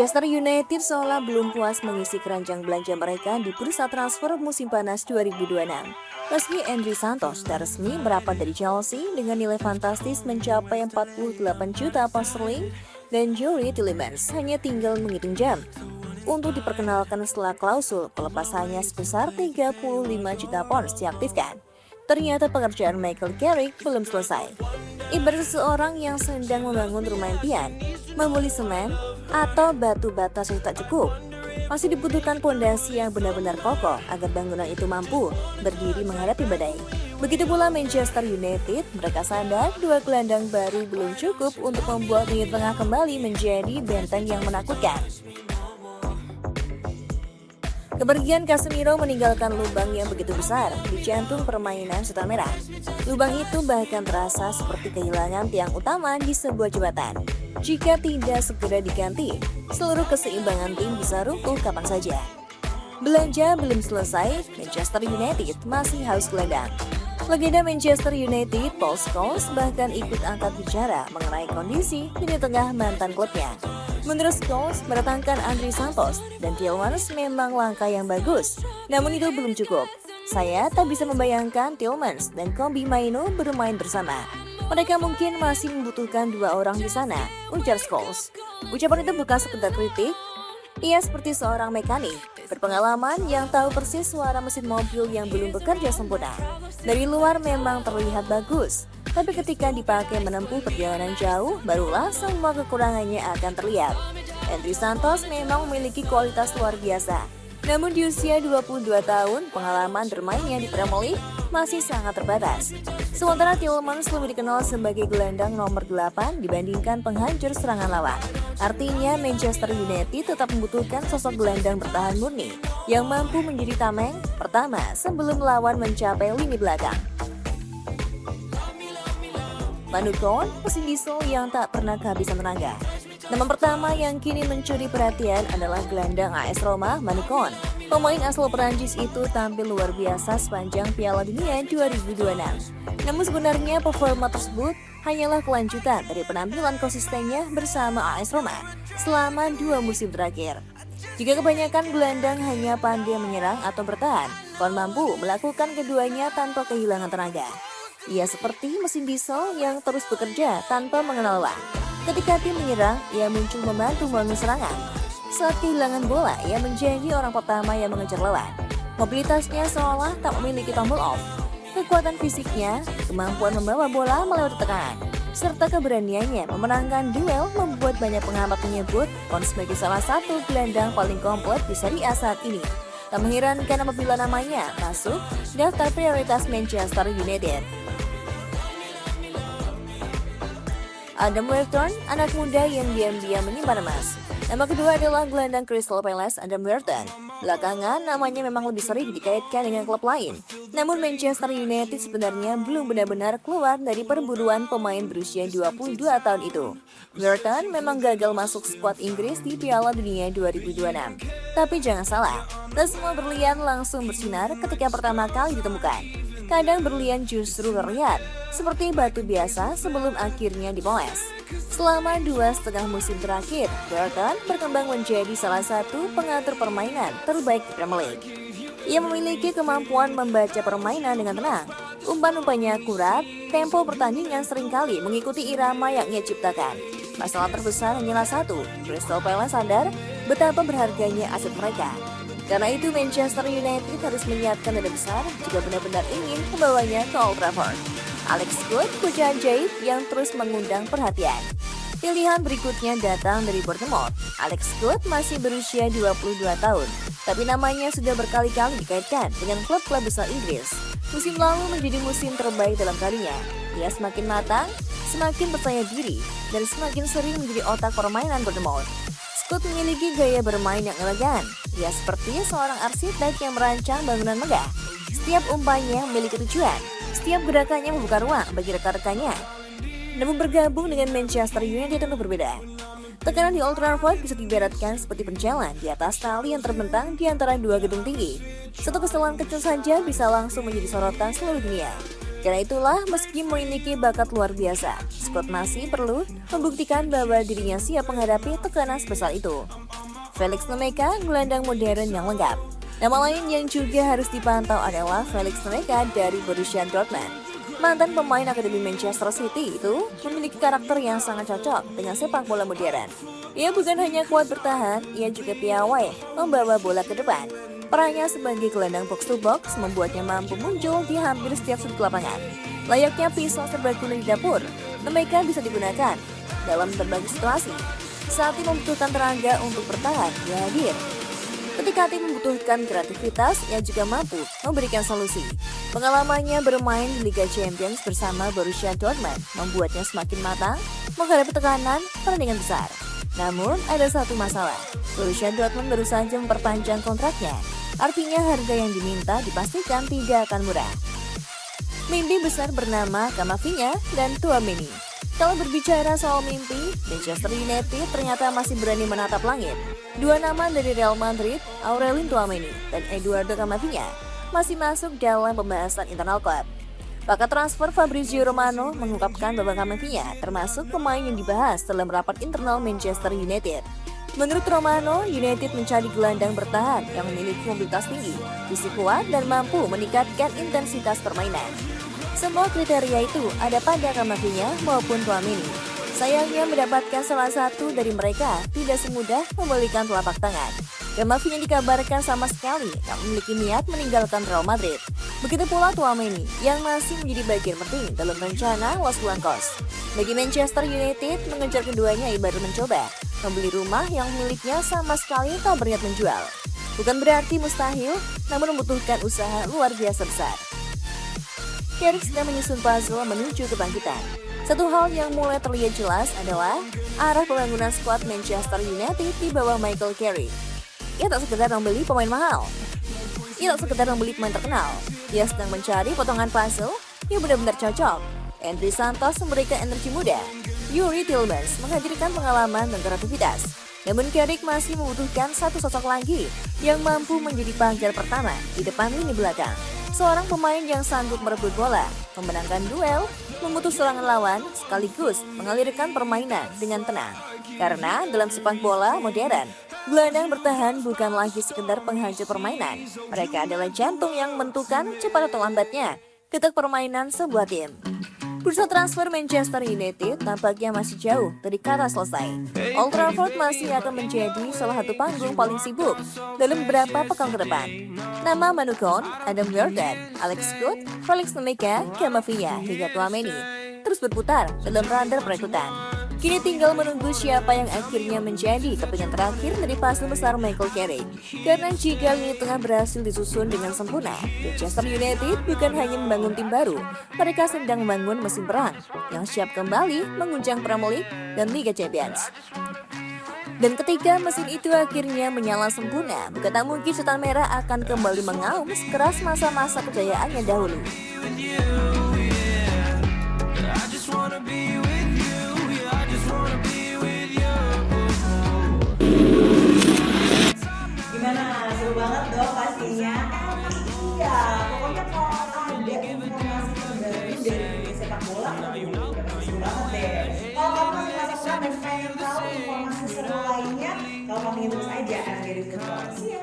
Manchester United seolah belum puas mengisi keranjang belanja mereka di bursa transfer musim panas 2026. Meski Andri Santos sudah resmi merapat dari Chelsea dengan nilai fantastis mencapai 48 juta pound sterling dan Jory Tielemans hanya tinggal menghitung jam untuk diperkenalkan setelah klausul pelepasannya sebesar 35 juta pound diaktifkan. Ternyata pekerjaan Michael Carrick belum selesai. Ibarat seseorang yang sedang membangun rumah impian, membeli semen atau batu bata saja tak cukup. Masih dibutuhkan pondasi yang benar-benar kokoh agar bangunan itu mampu berdiri menghadapi badai. Begitu pula Manchester United, mereka sadar dua gelandang baru belum cukup untuk membuat lini tengah kembali menjadi benteng yang menakutkan. Kepergian Casemiro meninggalkan lubang yang begitu besar di jantung permainan setan merah. Lubang itu bahkan terasa seperti kehilangan tiang utama di sebuah jembatan. Jika tidak segera diganti, seluruh keseimbangan tim bisa runtuh kapan saja. Belanja belum selesai, Manchester United masih haus gelandang. Legenda Manchester United, Paul Scholes, bahkan ikut angkat bicara mengenai kondisi di tengah mantan klubnya. Menurut Scholes, mendatangkan Andri Santos dan Tielemans memang langkah yang bagus, namun itu belum cukup. Saya tak bisa membayangkan Tielemans dan Kobbie Mainoo bermain bersama. Mereka mungkin masih membutuhkan dua orang di sana, ujar Scholes. Ucapan itu bukan sekedar kritik. Ia seperti seorang mekanik berpengalaman yang tahu persis suara mesin mobil yang belum bekerja sempurna. Dari luar memang terlihat bagus, tapi ketika dipakai menempuh perjalanan jauh, barulah semua kekurangannya akan terlihat. Andri Santos memang memiliki kualitas luar biasa. Namun di usia 22 tahun, pengalaman bermainnya di Premier League masih sangat terbatas. Sementara Tielemans lebih dikenal sebagai gelandang nomor 8 dibandingkan penghancur serangan lawan. Artinya Manchester United tetap membutuhkan sosok gelandang bertahan murni yang mampu menjadi tameng pertama sebelum lawan mencapai lini belakang. Manucon, mesin diesel yang tak pernah kehabisan tenaga. Nama pertama yang kini mencuri perhatian adalah gelandang AS Roma, Manucon. Pemain asal Perancis itu tampil luar biasa sepanjang Piala Dunia 2026. Namun sebenarnya performa tersebut hanyalah kelanjutan dari penampilan konsistennya bersama AS Roma selama 2 musim terakhir. Jika kebanyakan gelandang hanya pandai menyerang atau bertahan, Kon mampu melakukan keduanya tanpa kehilangan tenaga. Ia seperti mesin diesel yang terus bekerja tanpa mengenal lelah. Ketika tim menyerang, ia muncul membantu membangun serangan. Saat kehilangan bola, ia menjadi orang pertama yang mengejar lawan. Mobilitasnya seolah tak memiliki tombol off. Kekuatan fisiknya, kemampuan membawa bola melewati tekanan, serta keberaniannya memenangkan duel membuat banyak pengamat menyebut Kon sebagai salah satu gelandang paling komplit di Serie A saat ini. Tak mengherankan apabila namanya masuk daftar prioritas Manchester United. Adam Wharton, anak muda yang diam-diam menyimpan emas. Nama kedua adalah gelandang Crystal Palace, Adam Wharton. Belakangan, namanya memang lebih sering dikaitkan dengan klub lain. Namun Manchester United sebenarnya belum benar-benar keluar dari perburuan pemain berusia 22 tahun itu. Wharton memang gagal masuk skuad Inggris di Piala Dunia 2026. Tapi jangan salah, tak semua berlian langsung bersinar ketika pertama kali ditemukan. Kadang berlian justru terlihat seperti batu biasa sebelum akhirnya dipoles. Selama 2,5 musim terakhir, Wharton berkembang menjadi salah satu pengatur permainan terbaik di Premier League. Ia memiliki kemampuan membaca permainan dengan tenang. Umpan-umpannya akurat, tempo pertandingan seringkali mengikuti irama yang ia ciptakan. Masalah terbesar hanyalah satu, Crystal Palace sadar betapa berharganya aset mereka. Karena itu Manchester United harus menyiapkan dana besar jika benar-benar ingin membawanya ke Old Trafford. Alex Scott, pujaan ajaib yang terus mengundang perhatian. Pilihan berikutnya datang dari Bournemouth. Alex Scott masih berusia 22 tahun, tapi namanya sudah berkali-kali dikaitkan dengan klub-klub besar Inggris. Musim lalu menjadi musim terbaik dalam karirnya. Dia semakin matang, semakin percaya diri, dan semakin sering menjadi otak permainan Bournemouth. Scott memiliki gaya bermain yang elegan. Dia seperti seorang arsitek yang merancang bangunan megah. Setiap umpannya memiliki tujuan. Setiap gerakannya membuka ruang bagi rekan-rekannya. Namun bergabung dengan Manchester United tentu berbeda. Tekanan di Old Trafford bisa diibaratkan seperti penjalan di atas tali yang terbentang di antara dua gedung tinggi. Satu kesalahan kecil saja bisa langsung menjadi sorotan seluruh dunia. Karena itulah, meski memiliki bakat luar biasa, Scott masih perlu membuktikan bahwa dirinya siap menghadapi tekanan sebesar itu. Felix Nemeka, gelandang modern yang lengkap. Nama lain yang juga harus dipantau adalah Felix Nemeka dari Borussia Dortmund. Mantan pemain Akademi Manchester City itu memiliki karakter yang sangat cocok dengan sepak bola modern. Ia bukan hanya kuat bertahan, ia juga piawai membawa bola ke depan. Perannya sebagai gelandang box to box membuatnya mampu muncul di hampir setiap sudut lapangan. Layaknya pisau serbaguna di dapur, Nemeka bisa digunakan dalam berbagai situasi. Saat tim membutuhkan tenaga untuk bertahan, ia hadir. Ketika tim membutuhkan kreativitas, ia juga mampu memberikan solusi. Pengalamannya bermain di Liga Champions bersama Borussia Dortmund membuatnya semakin matang menghadapi tekanan pertandingan besar. Namun, ada satu masalah. Borussia Dortmund baru saja memperpanjang kontraknya. Artinya harga yang diminta dipastikan tidak akan murah. Mimpi besar bernama Camavinga dan Tchouaméni. Kalau berbicara soal mimpi, Manchester United ternyata masih berani menatap langit. Dua nama dari Real Madrid, Aurelien Tchouaméni dan Eduardo Camavinga, masih masuk dalam pembahasan internal klub. Pakar transfer Fabrizio Romano mengungkapkan bahwa Camavinga termasuk pemain yang dibahas dalam rapat internal Manchester United. Menurut Romano, United mencari gelandang bertahan yang memiliki mobilitas tinggi, fisik kuat, dan mampu meningkatkan intensitas permainan. Semua kriteria itu ada pada Camavinga maupun Tchouaméni. Sayangnya mendapatkan salah satu dari mereka tidak semudah membalikan telapak tangan. Camavinga dikabarkan sama sekali tak memiliki niat meninggalkan Real Madrid. Begitu pula Tchouaméni yang masih menjadi bagian penting dalam rencana Los Blancos. Bagi Manchester United, mengejar keduanya ibarat mencoba membeli rumah yang miliknya sama sekali tak berniat menjual. Bukan berarti mustahil, namun membutuhkan usaha luar biasa besar. Carrick sedang menyusun puzzle menuju kebangkitan. Satu hal yang mulai terlihat jelas adalah arah pembangunan skuad Manchester United di bawah Michael Carrick. Ia tak sekedar membeli pemain mahal. Ia tak sekedar membeli pemain terkenal. Ia sedang mencari potongan puzzle yang benar-benar cocok. André Santos memberikan energi muda. Youri Tielemans menghadirkan pengalaman dan kreativitas. Namun Carrick masih membutuhkan satu sosok lagi yang mampu menjadi pagar pertama di depan lini belakang. Seorang pemain yang sanggup merebut bola, memenangkan duel, memutus serangan lawan, sekaligus mengalirkan permainan dengan tenang. Karena dalam sepak bola modern, gelandang bertahan bukan lagi sekedar penghancur permainan. Mereka adalah jantung yang menentukan cepat atau lambatnya ketak permainan sebuah tim. Bursa transfer Manchester United tampaknya masih jauh dari kata selesai. Old Trafford masih akan menjadi salah satu panggung paling sibuk dalam beberapa pekan ke depan. Nama Manucon, Adam Wheaton, Alex Scott, Felix Nemeka, Camavinga hingga Tchouaméni terus berputar dalam radar perekrutan. Kini tinggal menunggu siapa yang akhirnya menjadi kepingan terakhir dari puzzle besar Michael Carrick. Karena jika lini tengah berhasil disusun dengan sempurna, Manchester United bukan hanya membangun tim baru, mereka sedang membangun mesin perang yang siap kembali mengunjang Premier League dan Liga Champions. Dan ketika mesin itu akhirnya menyala sempurna, bukan tak mungkin setan merah akan kembali mengaum sekeras masa-masa kejayaannya dahulu. Gimana? Seru banget dong pastinya. Iya, pokoknya kalau ada informasi terbaru dari dunia sepak bola, udah pasti seru banget deh. Kalau kamu masih penasaran dan pengen tahu informasi seru lainnya, kalau kamu ingin terus aja, dari Football. See ya.